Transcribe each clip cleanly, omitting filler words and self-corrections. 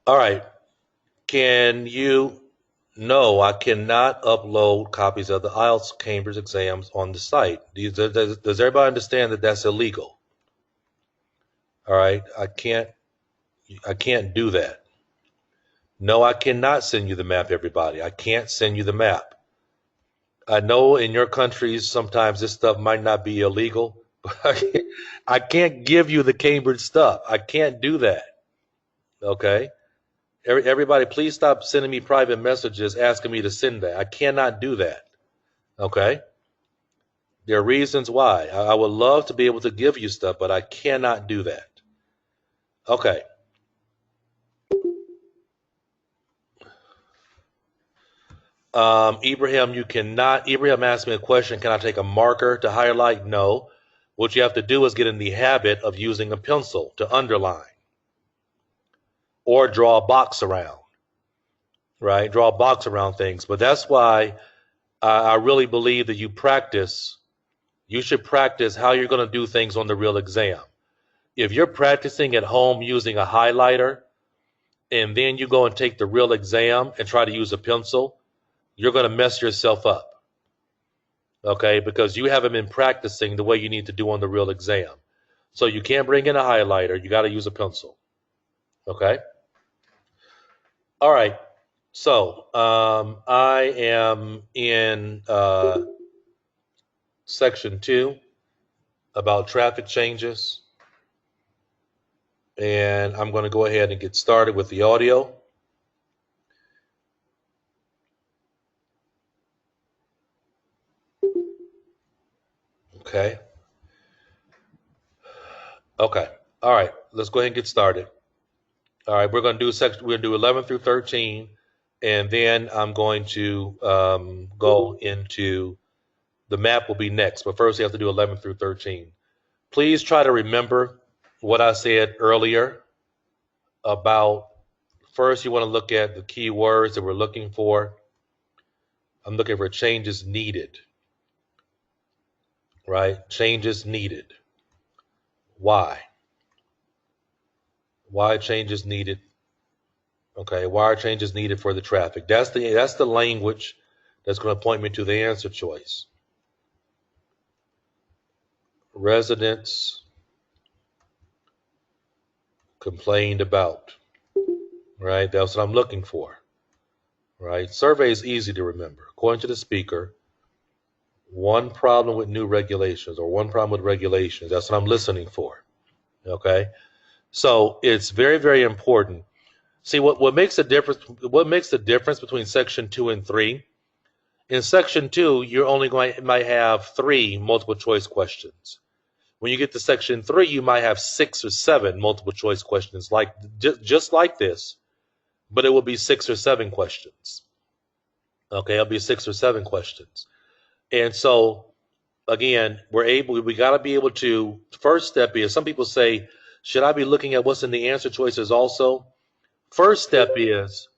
All right. Can you? No, I cannot upload copies of the IELTS Cambridge exams on the site. Does everybody understand that that's illegal? All right. I can't do that. No, I cannot send you the map, everybody. I can't send you the map. I know in your countries sometimes this stuff might not be illegal, but I can't give you the Cambridge stuff. I can't do that. Okay? Everybody, please stop sending me private messages asking me to send that. I cannot do that. Okay? There are reasons why. I would love to be able to give you stuff, but I cannot do that. Okay. Ibrahim, you cannot. Ibrahim asked me a question. Can I take a marker to highlight? No. What you have to do is get in the habit of using a pencil to underline or draw a box around, right? Draw a box around things. But that's why I really believe that you should practice how you're going to do things on the real exam. If you're practicing at home using a highlighter and then you go and take the real exam and try to use a pencil, you're going to mess yourself up. Okay, because you haven't been practicing the way you need to do on the real exam. So you can't bring in a highlighter, you got to use a pencil. Okay? All right. So I am in section 2 about traffic changes. And I'm going to go ahead and get started with the audio. Okay. Okay. All right. Let's go ahead and get started. All right. We're going to do 11 through 13. And then I'm going to go into the map will be next. But first, you have to do 11 through 13. Please try to remember what I said earlier about first, you want to look at the key words that we're looking for. I'm looking for changes needed, right? Changes needed. Why? Why changes needed? Okay, why are changes needed for the traffic? That's the language that's going to point me to the answer choice. Residents complained about, right? That's what I'm looking for, right? Survey is easy to remember. According to the speaker, one problem with new regulations or one problem with regulations. That's what I'm listening for. Okay, so it's very, very important. See what makes the difference. What makes the difference between section 2 and 3? In section 2, you're only might have 3 multiple choice questions. When you get to section 3, you might have 6 or 7 multiple choice questions, like just like this, but it will be 6 or 7 questions. Okay, it'll be 6 or 7 questions, and so again, we got to be able to. First step is some people say, should I be looking at what's in the answer choices also? First step is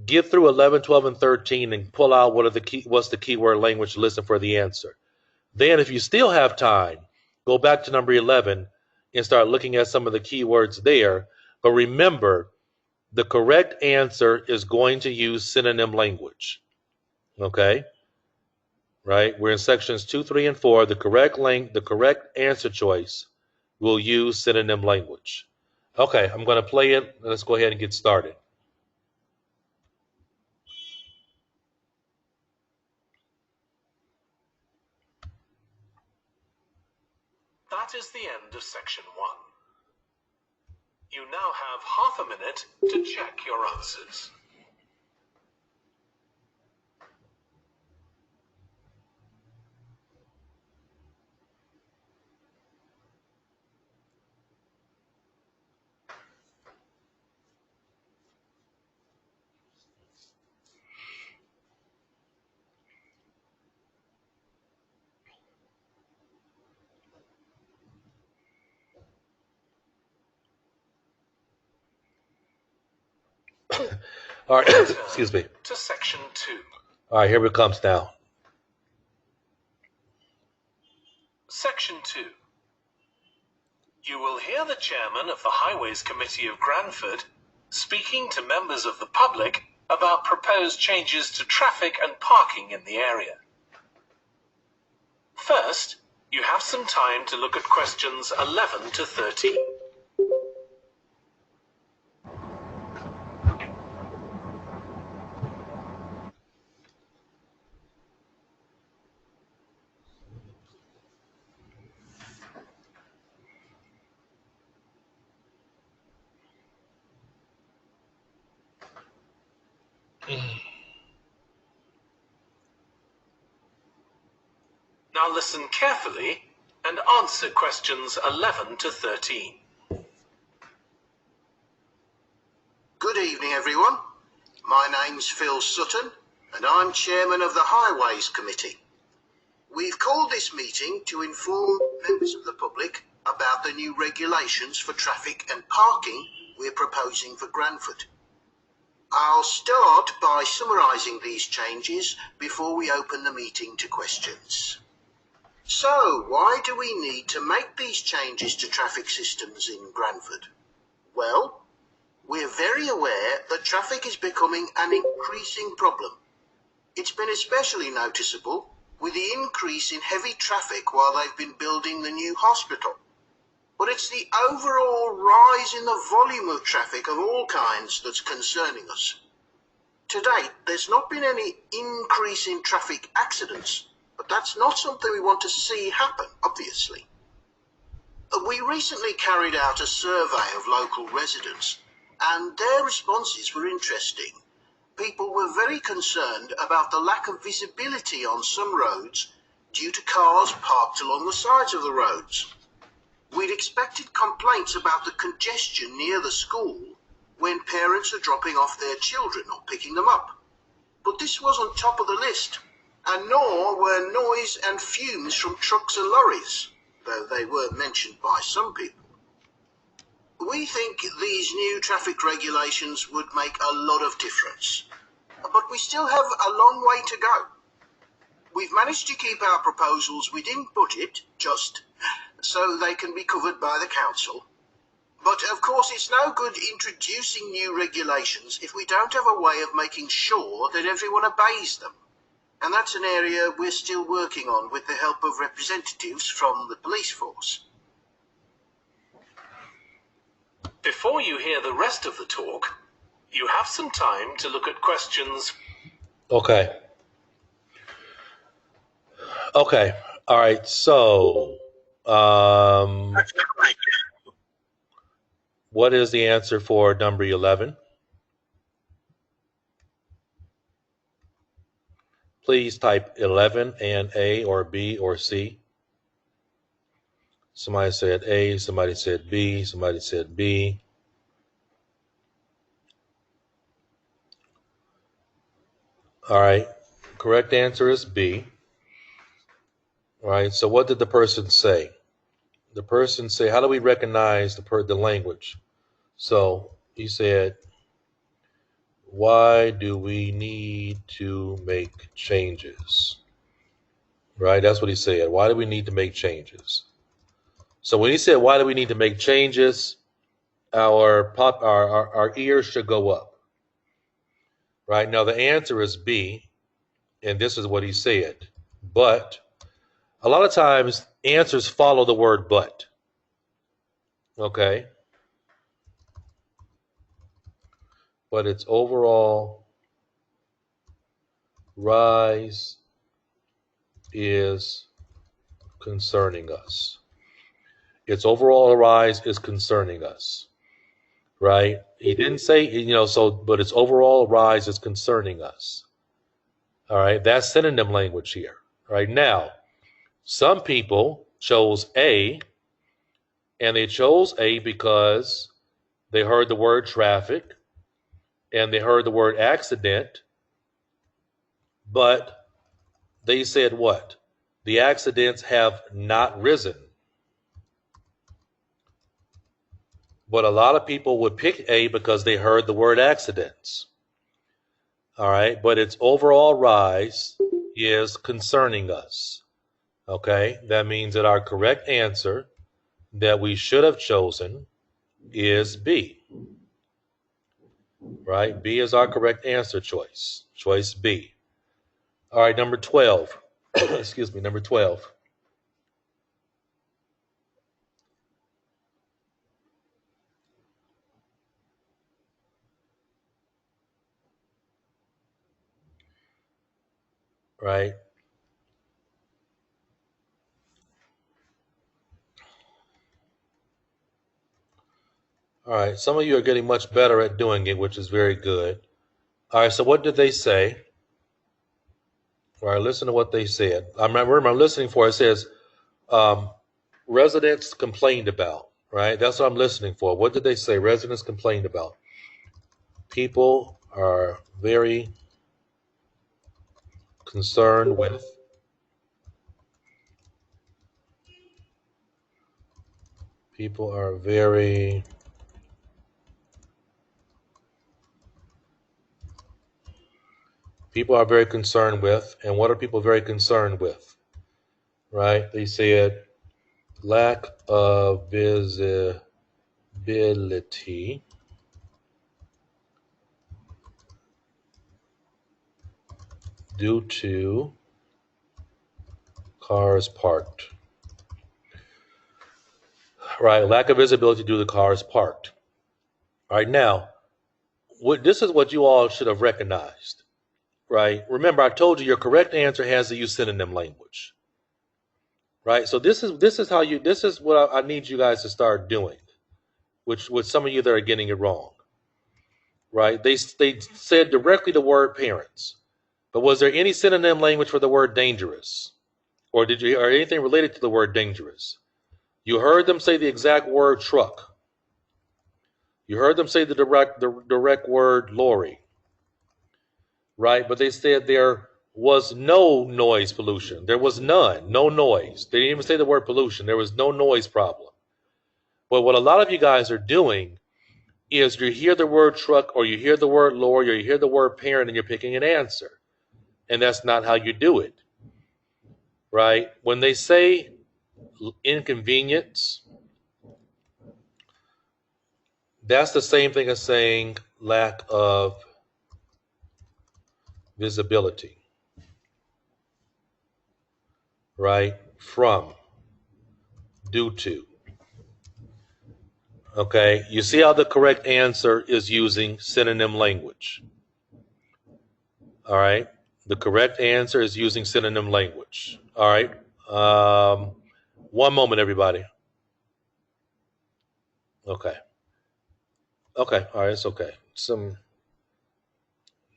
get through 11, 12, and 13 and pull out what's the keyword language to listen for the answer. Then if you still have time, go back to number 11 and start looking at some of the keywords there. But remember, the correct answer is going to use synonym language. Okay? Right? We're in sections 2, 3, and 4. The correct answer choice will use synonym language. Okay, I'm going to play it. Let's go ahead and get started. That is the end of section 1. You now have half a minute to check your answers. All right, excuse me. To section 2. All right, here it comes now. Section 2. You will hear the chairman of the Highways Committee of Cranford speaking to members of the public about proposed changes to traffic and parking in the area. First, you have some time to look at questions 11 to 13. Now listen carefully and answer questions 11 to 13. Good evening, everyone. My name's Phil Sutton, and I'm chairman of the Highways Committee. We've called this meeting to inform members of the public about the new regulations for traffic and parking we're proposing for Granford. I'll start by summarising these changes before we open the meeting to questions. So, why do we need to make these changes to traffic systems in Granford? Well, we're very aware that traffic is becoming an increasing problem. It's been especially noticeable with the increase in heavy traffic while they've been building the new hospital. But it's the overall rise in the volume of traffic of all kinds that's concerning us. To date, there's not been any increase in traffic accidents, but that's not something we want to see happen, obviously. We recently carried out a survey of local residents, and their responses were interesting. People were very concerned about the lack of visibility on some roads due to cars parked along the sides of the roads. We'd expected complaints about the congestion near the school when parents are dropping off their children or picking them up. But this wasn't top of the list, and nor were noise and fumes from trucks and lorries, though they were mentioned by some people. We think these new traffic regulations would make a lot of difference, but we still have a long way to go. We've managed to keep our proposals within budget, just so they can be covered by the council. But of course it's no good introducing new regulations if we don't have a way of making sure that everyone obeys them. And that's an area we're still working on with the help of representatives from the police force. Before you hear the rest of the talk, you have some time to look at questions. Okay. All right. So, what is the answer for number 11? Please type 11 and A or B or C. Somebody said A, somebody said B, somebody said B. All right. Correct answer is B. All right. So what did the person say? The person said, how do we recognize the language? So he said, why do we need to make changes? Right? That's what he said. Why do we need to make changes? So when he said, why do we need to make changes? Our ears should go up. Right? Now the answer is B, and this is what he said. But a lot of times answers follow the word but. Okay? But its overall rise is concerning us. Its overall rise is concerning us. Right? He didn't say, but its overall rise is concerning us. All right? That's synonym language here. Right now, some people chose A, and they chose A because they heard the word traffic and they heard the word accident, but they said what? The accidents have not risen. But a lot of people would pick A because they heard the word accidents. All right, but its overall rise is concerning us. Okay, that means that our correct answer that we should have chosen is B. right? B is our correct answer choice. Choice B. All right, number 12. Excuse me, number 12. Right? All right, some of you are getting much better at doing it, which is very good. All right, so what did they say? All right, listen to what they said. I remember I'm listening for. It says, um, residents complained about, right? That's what I'm listening for. What did they say? Residents complained about. People are very concerned with. People are very People are very concerned with. And what are people very concerned with? Right? They said lack of visibility due to cars parked. Right? Lack of visibility due to cars parked. All right, now, this is what you all should have recognized. Right? Remember, I told you your correct answer has to use synonym language. Right? So this is how you this is what I need you guys to start doing, which with some of you that are getting it wrong. Right? They said directly the word parents. But was there any synonym language for the word dangerous? Or or anything related to the word dangerous? You heard them say the exact word truck. You heard them say the direct word lorry. Right? But they said there was no noise pollution. There was none, no noise. They didn't even say the word pollution. There was no noise problem. But what a lot of you guys are doing is you hear the word truck or you hear the word lorry or you hear the word parent and you're picking an answer. And that's not how you do it. Right? When they say inconvenience, that's the same thing as saying lack of visibility. Right? From, due to. Okay, you see how the correct answer is using synonym language. All right, the correct answer is using synonym language. All right, one moment, everybody. Okay, okay, all right, it's okay.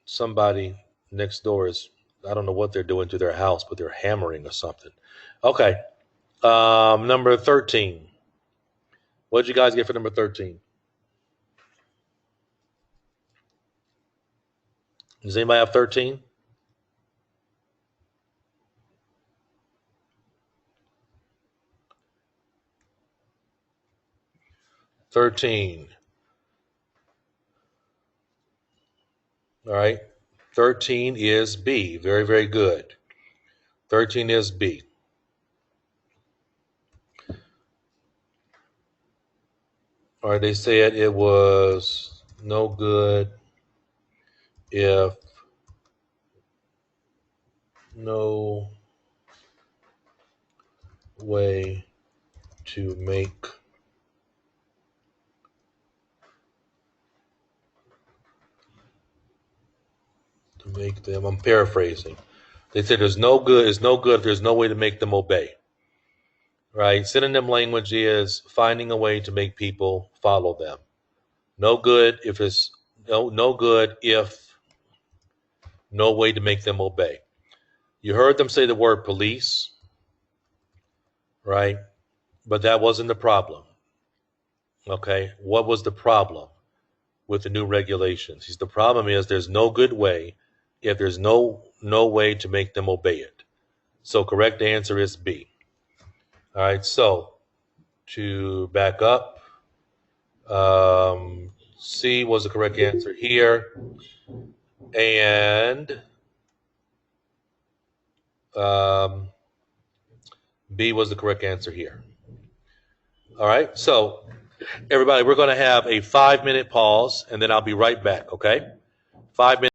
Somebody next door is, I don't know what they're doing to their house, but they're hammering or something. Okay, number 13. What did you guys get for number 13? Does anybody have 13? All right. 13 is B. Very, very good. 13 is B. All right. They said it was no good if no way to make them. I'm paraphrasing. They said there's no good. It's no good if there's no way to make them obey. Right. Synonym language is finding a way to make people follow them. No good if it's no good if no way to make them obey. You heard them say the word police, right? But that wasn't the problem. Okay. What was the problem with the new regulations? The problem is there's no good way if there's no way to make them obey it. So correct answer is B. All right. So to back up, C was the correct answer here, and B was the correct answer here. All right. So Everybody, we're going to have a 5-minute pause, and then I'll be right back, okay? 5 minutes.